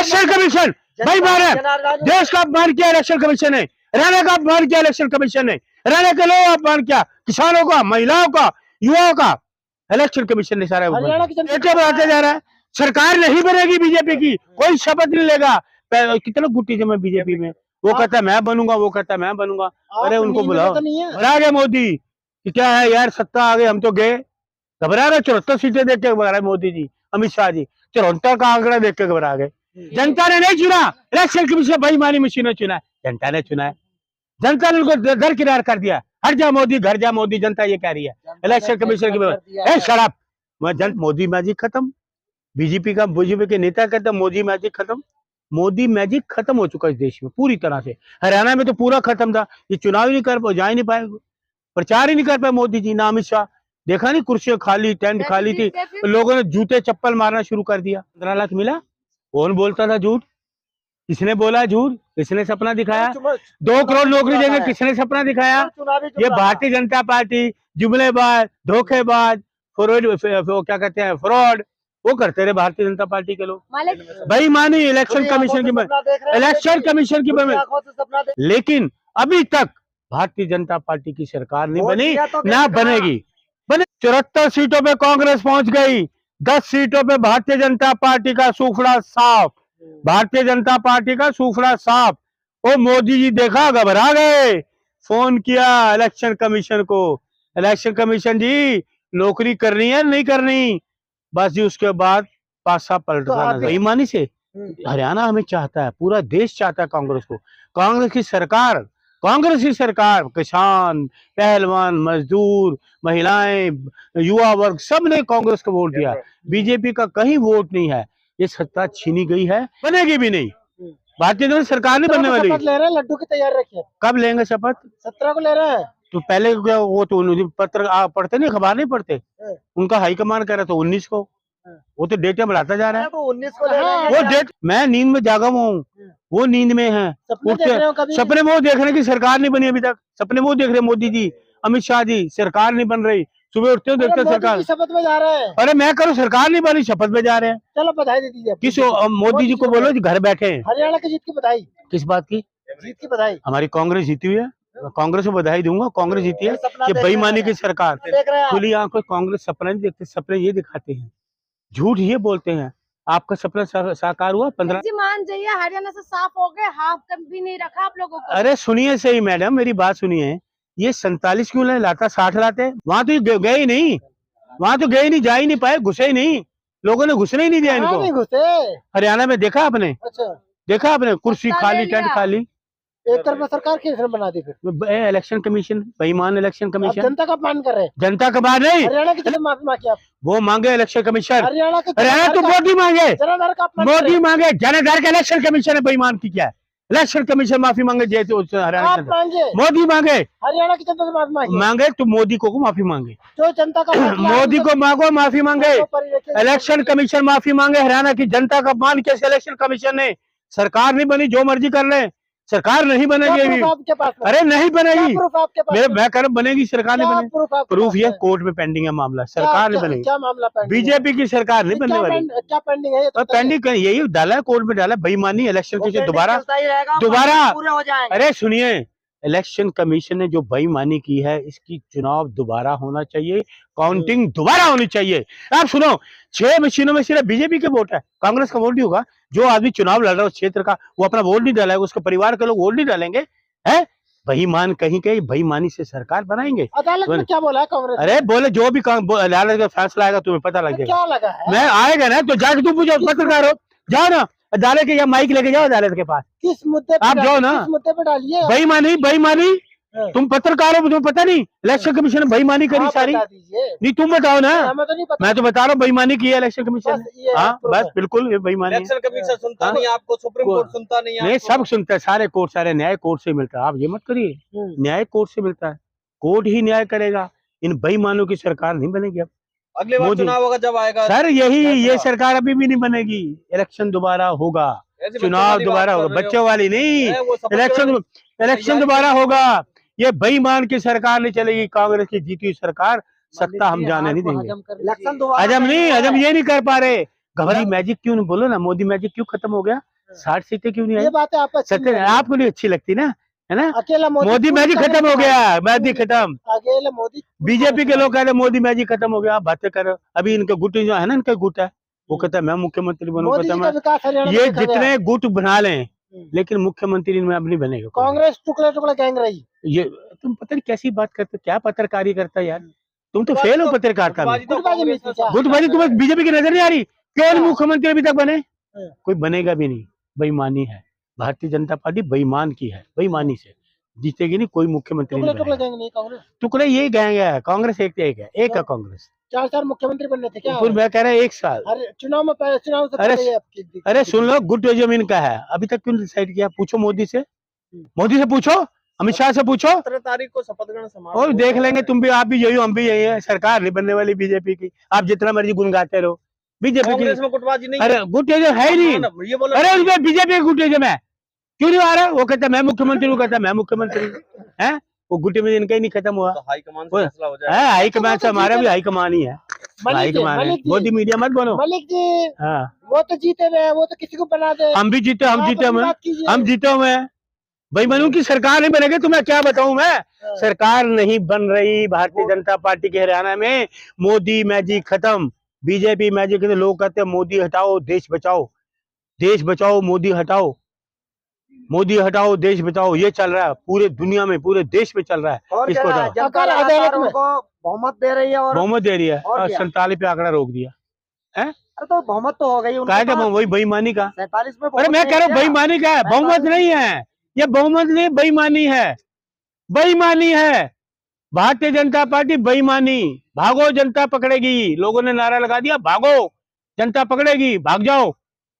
Election commission भाई मारे, देश का अपमान किया इलेक्शन कमीशन ने, रहने का अपमान किया इलेक्शन कमीशन ने, रहने के लोगों का अपमान किया, किसानों का, महिलाओं का, युवाओं का, इलेक्शन कमीशन ने सारा बढ़ाते जा रहा है। सरकार नहीं बनेगी बीजेपी की, कोई शपथ नहीं लेगा। कितने गुट्टी थे मैं बीजेपी में, वो कहता है मैं बनूंगा, वो कहता है मैं बनूंगा। अरे उनको बुलाओ, घबरा गए मोदी कि क्या है यार सत्ता आ गई, हम तो गए। घबरा रहे, 74 सीटें देख के घबरा रहे मोदी जी, अमित शाह जी 74 का आंकड़ा देख के घबरा गए। जनता ने नहीं चुना इलेक्शन कमीशन, बेईमानी मशीन ने चुना है, जनता ने चुना है। जनता ने उनको दरकिनार कर दिया, हट जा मोदी, घर जा मोदी, जनता ये कह रही है इलेक्शन कमीशन की शराब। मोदी मैजिक खत्म, बीजेपी के नेता कहते मोदी मैजिक खत्म। मोदी मैजिक खत्म हो चुका है इस देश में पूरी तरह से। हरियाणा में तो पूरा खत्म था, ये चुनाव ही नहीं कर जा ही नहीं पाए, प्रचार ही नहीं कर पाए मोदी जी ना अमित शाह। देखा नहीं, कुर्सियां खाली, टेंट खाली थी, लोगों ने जूते चप्पल मारना शुरू कर दिया। 15 लाख मिला, कौन बोलता था झूठ, किसने बोला झूठ, किसने सपना दिखाया 2 करोड़ नौकरी देंगे, किसने सपना दिखाया। ये भारतीय जनता पार्टी जुमलेबाज, धोखेबाज, क्या कहते हैं फ्रॉड, वो करते रहे भारतीय जनता पार्टी के लोग। बेईमानी इलेक्शन कमीशन की लेकिन अभी तक भारतीय जनता पार्टी की सरकार नहीं बनी, ना बनेगी। 74 सीटों पे कांग्रेस पहुंच गई, 10 सीटों पे भारतीय जनता पार्टी का सूखड़ा साफ, भारतीय जनता पार्टी का सूखड़ा साफ। ओ मोदी जी देखा, घबरा गए, फोन किया इलेक्शन कमीशन को, इलेक्शन कमीशन जी नौकरी करनी है नहीं करनी, बस जी उसके बाद पासा पलट गया बेईमानी से। हरियाणा हमें चाहता है, पूरा देश चाहता है कांग्रेस को, कांग्रेस की सरकार, किसान, पहलवान, मजदूर, महिलाएं, युवा वर्ग सब ने कांग्रेस को वोट दिया। बीजेपी का कहीं वोट नहीं है, ये सत्ता छीनी गई है, बनेगी भी नहीं। भारतीय जनता सरकार नहीं बनने वाली। ले रहे हैं, लड्डू की तैयारी रखिए। कब लेंगे शपथ? 17 को ले रहे हैं। तो पहले वो तो पत्र पढ़ते नहीं, अखबार नहीं पढ़ते, उनका हाईकमान कह रहा था 19 को, वो तो डेट बढ़ाता जा रहा है। 19 को ले रहे हैं। वो डेट, मैं नींद में जागा हुआ हूँ, वो नींद में है, सपने में वो देख रहे हैं कि सरकार नहीं बनी अभी तक, सपने में वो देख रहे हैं मोदी जी, अमित शाह जी, सरकार नहीं बन रही। सुबह उठते हो देखते सरकार शपथ में जा रहे हैं। अरे मैं करूँ, सरकार नहीं बनी, शपथ में जा रहे हैं। चलो बधाई दे दीजिए किस मोदी जी को बोलो घर बैठे हैं। हरियाणा की जीत की बधाई। किस बात की जीत की बधाई? हमारी कांग्रेस जीती हुई है, कांग्रेस को बधाई दूंगा, कांग्रेस जीती है। ये बेईमानी की सरकार, खुली आंखों कांग्रेस सपना नहीं देखते, सपने ये दिखाते हैं, झूठ ये बोलते हैं। आपका सपना साकार हुआ? 15 मान जाइए हरियाणा से साफ हो गए, हाफ कम भी नहीं रखा आप लोगों को। अरे सुनिए सही मैडम, मेरी बात सुनिए, ये 47 क्यों नहीं लाता, 60 लाते, वहां तो गए ही नहीं, वहां तो गए ही नहीं, जा ही नहीं पाए, घुसे ही नहीं, लोगों ने घुसने ही नहीं दिया इनको। हरियाणा में देखा आपने? अच्छा देखा आपने, कुर्सी खाली, टेंट खाली। एक तरफ सरकार किसने बना दी फिर? इलेक्शन कमीशन, बेईमान इलेक्शन कमीशन। जनता का मान कर रहे हैं, जनता का मान नहीं, हरियाणा की माफी मांगी आप, वो मांगे इलेक्शन कमीशन, हरियाणा तो मोदी मांगे, मोदी मांगे, जनाधार का इलेक्शन कमीशन है बेईमान की क्या है, इलेक्शन कमीशन माफी मांगे, जैसे हरियाणा मोदी मांगे, हरियाणा की जनता से माफी मांगे, तो मोदी को माफी मांगे, जो जनता का मोदी को मांगो माफी मांगे, इलेक्शन कमीशन माफी मांगे। हरियाणा की जनता का मान कैसे इलेक्शन कमीशन ने, सरकार नहीं बनी, जो मर्जी कर ले, सरकार नहीं बनेगी अभी। अरे नहीं बनेगी, मैं कह रहा बनेगी, सरकार नहीं बनेगी। प्रूफ ये कोर्ट में पेंडिंग है मामला, सरकार नहीं बनेगी। क्या मामला पेंडिंग? बीजेपी की सरकार नहीं बनने वाली। क्या पेंडिंग है? पेंडिंग यही डाला है, कोर्ट में डाला, बेईमानी इलेक्शन कमीशन दोबारा। अरे सुनिए, इलेक्शन कमीशन ने जो बेईमानी की है, इसकी चुनाव दोबारा होना चाहिए, काउंटिंग दोबारा होनी चाहिए। आप सुनो, 6 मशीनों में सिर्फ बीजेपी के वोट है, कांग्रेस का वोट नहीं होगा। जो आदमी चुनाव लड़ रहा है उस क्षेत्र का, वो अपना वोट नहीं डालेगा, उसके परिवार के लोग वोट नहीं डालेंगे, है बेईमान कहीं के, बेईमानी से सरकार बनाएंगे। अदालत में क्या बोला है कांग्रेस? अरे बोले जो भी अदालत का फैसला आएगा तुम्हें पता लग जाएगा। क्या लगा है? मैं आएगा ना तो जाके तुम पूछो, पत्रकार हो, जाओ ना अदालत के, या माइक लेके जाओ अदालत के पास। किस मुद्दे पे आप जाओ ना, किस मुद्दे पे डालिए? बेईमानी, तुम पत्रकार हो, तुम्हें पता नहीं इलेक्शन कमीशन ने बेईमानी करी सारी? नहीं तुम बताओ ना, मैं तो बता रहा हूँ बेईमानी की है इलेक्शन कमीशन। हाँ बस बिल्कुल ये बेईमानी। इलेक्शन कमीशन सुनता नहीं आपको, सुप्रीम कोर्ट सुनता नहीं? नहीं सब सुनता है, सारे कोर्ट, सारे न्याय कोर्ट से मिलता है। आप ये मत करिए, न्याय कोर्ट से मिलता है, कोर्ट ही न्याय करेगा। इन बेईमानों की सरकार नहीं बनेगी अब। अगले बार चुनाव होगा जब आएगा सर, ये सरकार अभी भी नहीं बनेगी, इलेक्शन दोबारा होगा, चुनाव दोबारा होगा, बच्चों वाली नहीं, इलेक्शन दोबारा होगा। ये बेईमान की सरकार नहीं चलेगी, कांग्रेस की जीती हुई सरकार, सत्ता हम जाने नहीं देंगे। हजम ये नहीं कर पा रहे। गहरी मैजिक क्यों नहीं, बोलो ना, मोदी मैजिक क्यों खत्म हो गया? 60 सीटें क्यों नहीं ये आई? बातें आपको अच्छी नहीं 70 लगी। आपको नहीं अच्छी लगती ना, है ना? अकेला मोदी मैजिक खत्म हो गया, मैजिक खत्म। अकेला मोदी बीजेपी के लोग कहते हैं मोदी मैजिक खत्म हो गया, आप बातें कर रहे हो। अभी इनके गुट जो है ना, इनका गुट है, वो कहता है मैं मुख्यमंत्री बनूं, मोदी कहता जी है का मैं। विकास हरियाणा में ये देखा गया। जितने गुट बना लें, लेकिन मुख्यमंत्री इनमें अब नहीं बनेगा कोई। कांग्रेस टुकड़े टुकड़े गैंग रही। ये तुम पता नहीं कैसी बात करते हो, क्या पत्रकारी करता है यार, तुम तो फेल हो पत्रकारिता में। गुटबाजी में थी क्या? गुटबाजी तुम्हें बीजेपी की नजर नहीं आ रही? क्यों नहीं हाँ। मुख्यमंत्री अभी तक बने? हाँ। कोई बनेगा भी नहीं, बेईमानी है। भारतीय जनता पार्टी बेईमान की है, बेईमानी से जीतेगी नहीं, कोई मुख्यमंत्री टुकड़े नहीं टुकड़े बनेगा। गैंग नहीं कांग्रेस। टुकड़े ये गैंग है, कांग्रेस एक है कांग्रेस। 4 साल मुख्यमंत्री बनने थे क्या? फिर मैं कह रहा है 1 साल। अरे चुनाव से अरे, पहले आपकी अरे सुन लो, गुट जमीन का है, अभी तक क्यों डिसाइड किया? पूछो मोदी से, मोदी से पूछो, अमित शाह से पूछो, 17 तारीख को शपथ ग्रहण समारोह और देख लेंगे। तुम भी, आप भी यही हो, हम भी यही है। सरकार नहीं बनने वाली बीजेपी की, आप जितना मर्जी गुनगाते रहो बीजेपी कांग्रेस की। में गुटबाजी नहीं अरे गुटेजम है ही नहीं। है। ये बोलो अरे उसमें बीजेपी का गुटेजम है, क्यों नहीं आ रहा? वो कहता है मैं मुख्यमंत्री हूँ, कहता है मैं मुख्यमंत्री हूँ, है? वो गुटे में इनका ही नहीं खत्म हुआ तो हाईकमान से वो- फैसला हो जाएगा। है। हाईकमान से हमारा भी हाईकमान ही है, मलिक हाईकमान है। जी, मोदी मीडिया मत बनो। मलिक जी हाँ, वो तो जीते हुए हैं, वो तो किसी को बना दे। हम भी जीते, हम आप जीते अपनी हुए बात कीजिए। हम जीते हुए हैं। भाई बनू की सरकार नहीं बनेगी, तुम्हें क्या बताऊं मैं? सरकार नहीं बन रही भारतीय जनता पार्टी के हरियाणा में। मोदी मैजिक खत्म, बीजेपी मैजिक। लोग कहते हैं मोदी हटाओ देश बचाओ, देश बचाओ मोदी हटाओ, मोदी हटाओ देश बचाओ। ये चल रहा है पूरे दुनिया में, पूरे देश में चल रहा है। और इसको क्या हटाओ। जनता अगर लगातार अदालत में- उनको बहुमत दे रही है और बहुमत दे रही है और और क्या? 47 पे आंकड़ा रोक दिया है। अरे तो बहुमत तो हो गई उनके कहा था पास। वही बेईमानी का। 47 में अरे मैं कह रहा हूँ बेईमानी का है, बहुमत नहीं है। ये बहुमत नहीं, बेईमानी है, बेईमानी है। भारतीय जनता पार्टी बेईमानी। भागो जनता पकड़ेगी, लोगों ने नारा लगा दिया, भागो जनता पकड़ेगी, भाग जाओ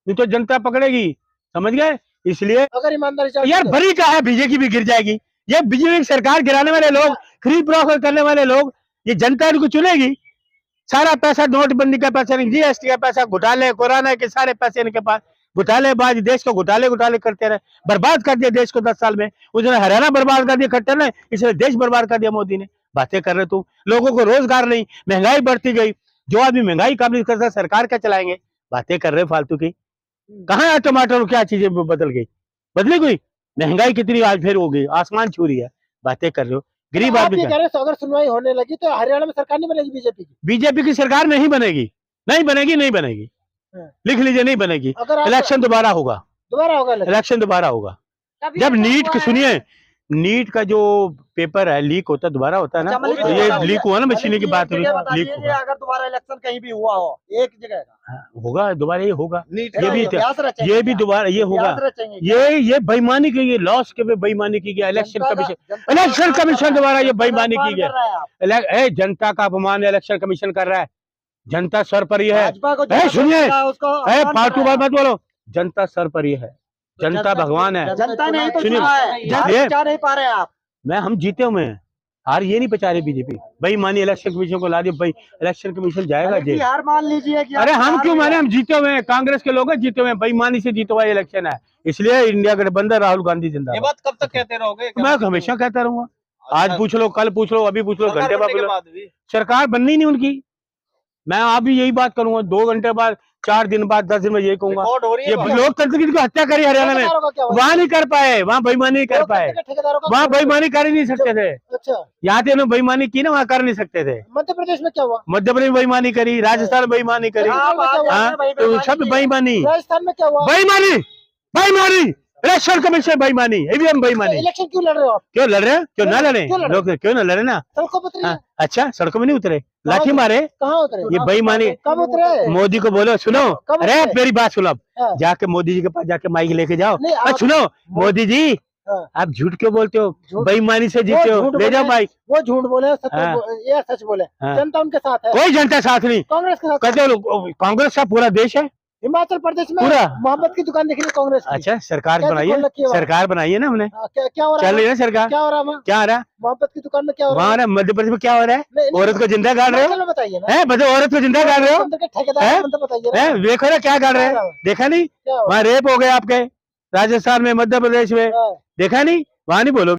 नहीं तो जनता पकड़ेगी, समझ गए? इसलिए अगर ईमानदारी से यार बड़ी का है, बीजेपी भी गिर जाएगी। ये बीजेपी की सरकार गिराने वाले लोग, खरीद फरोख्त करने वाले लोग, ये जनता इनको चुनेगी? सारा पैसा नोटबंदी का पैसा नहीं, जीएसटी का पैसा, घोटाले कोरोना के सारे पैसे इनके पास। घोटालेबाज, देश को घोटाले करते रहे, बर्बाद कर दिया देश को 10 साल में। उसने हरियाणा बर्बाद कर दिया खट्टर ने, इसलिए देश बर्बाद कर दिया मोदी ने। बातें कर रहे तुम, लोगों को रोजगार नहीं, महंगाई बढ़ती गई। जो आदमी महंगाई कम नहीं करता सरकार क्या चलाएंगे? बातें कर रहे फालतू की। कहाँ है टमाटर, क्या चीजें बदल गई? बदली कोई? महंगाई कितनी आज फिर हो गई, आसमान छू रही है। बातें कर रहे हो, गरीब आप आदमी ये कह रहे हो अगर सुनवाई होने लगी तो हरियाणा में सरकार नहीं बनेगी बीजेपी की? बीजेपी की सरकार नहीं बनेगी, नहीं बनेगी, नहीं बनेगी। लिख लीजिए, नहीं बनेगी। अगर आप- इलेक्शन दोबारा होगा, दोबारा होगा election? इलेक्शन दोबारा होगा। कभी जब ऐसा नीट हुआ की, है? सुनिए, नीट का जो पेपर है लीक होता दोबारा होता है ना। अच्छा, मलिक तो जी ये बताइए, लीक हुआ ना, मशीनी की मलिक जी बात एक जगह बताइए लीक कि होगा। अगर दोबारा इलेक्शन कहीं भी हुआ हो एक जगह का, हाँ, होगा दोबारा, ये होगा। नीट ये भी इतिहास रचेंगे ये भी क्या? दोबारा ये होगा। इतिहास रचेंगे क्या? ये बेईमानी की, ये लॉस के पे बेईमानी की गया। इलेक्शन जनता का- कमीशन, जनता का इलेक्शन अपमान कमीशन कर रहा दोबारा है, ये जनता का बेईमानी अपमान की गया। कर रहा है आप। जनता का अपमान इलेक्शन कमीशन कर रहा है, जनता सर पर ही है। भाजपा को ए, जितना सुनिए, मिला है, उसको अपमान कर फालतू रहा है। बात मत बोलो, जनता सर पर ही है, जनता भगवान है। जनता ने ही तो सुनिए, चुना है, हार ये- बचा नहीं पा रहे आप। हम जीते हुए हैं, हार ये नहीं बचा रही बीजेपी। बेईमानी इलेक्शन कमीशन को ला दिया, भाई इलेक्शन कमीशन जाएगा मलिक जी, जेल। हार मान लीजिए कि अरे आप हम हार क्यों गए। माने, हम जीते हुए हैं, कांग्रेस के लोग हैं जीते हुए हैं, बेईमानी से जीता हुआ इलेक्शन है। इसलिए इंडिया गठबंधन, राहुल गांधी ये जिंदाबाद। बात कब तक कहते रहोगे? क्या मैं मतलब? हमेशा कहता रहूंगा, आज अच्छा, पूछ लो, कल पूछ लो, अभी पूछ लो, सरकार घंटे बाद बनने पूछ के लो। बाद भी सरकार बननी नहीं उनकी। मैं अभी यही बात करूंगा, 2 घंटे बाद, 4 दिन बाद, 10 दिन में यही कहूंगा। रिकॉर्ड हो रही है ये बात। लोकतंत्र की हत्या करी हरियाणा में, ठेकेदारों का क्या हुआ? वहां नहीं कर पाए, वहां बेईमानी नहीं कर पाए, ठेकेदारों का वहां क्या हुआ? बेईमानी कर ही नहीं सकते थे। अच्छा, यहाँ पे इन्होंने बेईमानी की ना, वहां कर नहीं सकते थे। मध्य प्रदेश में क्या हुआ? मध्य प्रदेश में बेईमानी करी, राजस्थान में बेईमानी करी, आप आ जाइए, हाँ, भाई, तो बेईमानी सब की है। बेईमानी, राजस्थान में क्या हुआ? बेईमानी, बेईमानी, इलेक्शन कमीशन बेईमानी, ईवीएम बेईमानी। इलेक्शन क्यों लड़ रहे हो आप? क्यों लड़ रहे हैं? क्यों ना लड़े क्यों लड़ रहे? लोग? क्यों ना लड़े ना? सड़कों पर उतरिए। हाँ, अच्छा, सड़कों में नहीं उतरे, लाठी उतरे? मारे। कहाँ उतरे? ये बेईमानी। कब उतरे? मोदी को बोलो, सुनो, कब अरे उतरे? मेरी बात सुनो, हाँ। जाके मोदी जी के पास जाके माइक लेके जाओ। नहीं, आप- सुनो मोदी जी, हाँ। आप झूठ क्यों बोलते हो? झूठ- बेईमानी से जीते हो, झूठ ले जाओ बोले। माइक। वो झूठ बोले, सच हाँ। ये सच बोले। हाँ। जनता उनके साथ है, कोई जनता साथ नहीं, कांग्रेस के साथ। कहते हो लोग, कांग्रेस का पूरा देश है। हिमाचल प्रदेश में पूरा। मोहम्मद की दुकान दिख रही है कांग्रेस की। अच्छा, सरकार क्या बनाई दुकान है, रखी है वहाँ? सरकार बनाई है ना हमने, हाँ, क्या हो रहा चल रही है? है ना सरकार। क्या हो रहा है वहाँ? क्या आ रहा है मोहम्मद की दुकान में क्या हो रहा वहाँ? मध्य प्रदेश में क्या हो रहा है? नहीं, नहीं, औरत को जिंदा गाड़ रहे हो? हिमाचल में बताइए ना। है बताओ, औरत को जिंदा गाड़ रहे हो? मंदिर के ठेकेदार हैं? मंदिर बताइए ना। है देखो ना क्या गाड़ रहे क्या हैं, हो? देखा नहीं? क्या हो? वहाँ रेप हो गया आपके, राजस्थान में, मध्य प्रदेश में, हाँ। देखा नहीं? वहाँ नहीं बोलो।